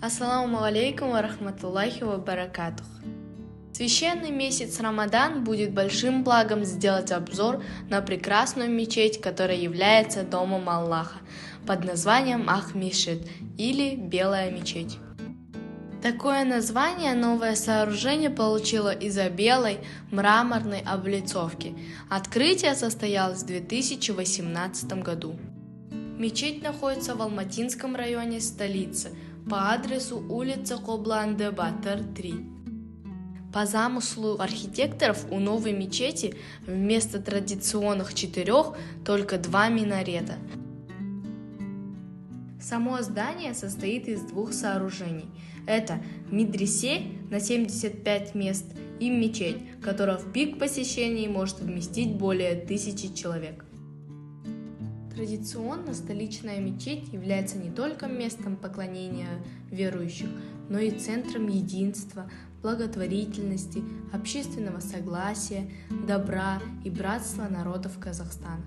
Ассаламу алейкум ва рахматуллахи ва баракатух. Священный месяц Рамадан будет большим благом сделать обзор на прекрасную мечеть, которая является домом Аллаха, под названием Ах-Мешит или Белая мечеть. Такое название новое сооружение получило из-за белой мраморной облицовки. Открытие состоялось в 2018 году. Мечеть находится в Алматинском районе столицы по адресу улица Коблан-де-Батыр, 3. По замыслу архитекторов у новой мечети вместо традиционных 4 только 2 минарета. Само здание состоит из 2 сооружений. Это медресе на 75 мест и мечеть, которая в пик посещений может вместить более 1000 человек. Традиционно столичная мечеть является не только местом поклонения верующих, но и центром единства, благотворительности, общественного согласия, добра и братства народов Казахстана.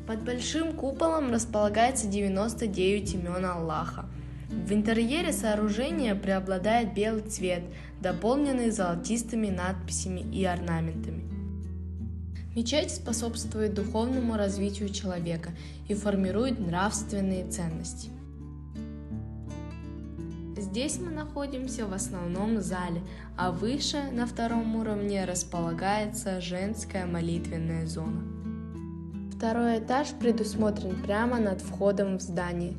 Под большим куполом располагается 99 имен Аллаха. В интерьере сооружения преобладает белый цвет, дополненный золотистыми надписями и орнаментами. Мечеть способствует духовному развитию человека и формирует нравственные ценности. Здесь мы находимся в основном зале, а выше, на 2-м уровне, располагается женская молитвенная зона. 2-й этаж предусмотрен прямо над входом в здание.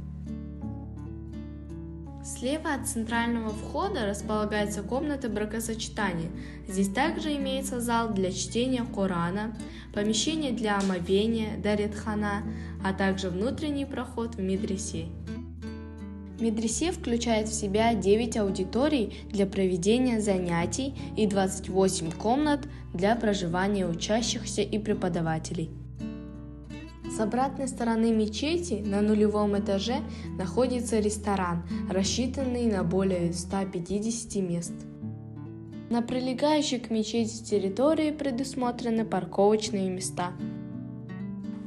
Слева от центрального входа располагается комната бракосочетания. Здесь также имеется зал для чтения Корана, помещение для омовения, даретхана, а также внутренний проход в медресе. Медресе включает в себя 9 аудиторий для проведения занятий и 28 комнат для проживания учащихся и преподавателей. С обратной стороны мечети на 0-м этаже находится ресторан, рассчитанный на более 150 мест. На прилегающей к мечети территории предусмотрены парковочные места.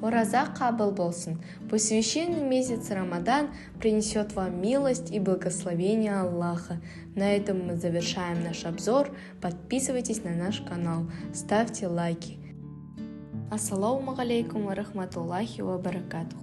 Ораза кабыл болсын. Пусть священный месяц Рамадан принесет вам милость и благословение Аллаха. На этом мы завершаем наш обзор. Подписывайтесь на наш канал, ставьте лайки. Ассаламу алейкум ва рахматуллахи ва баракатух.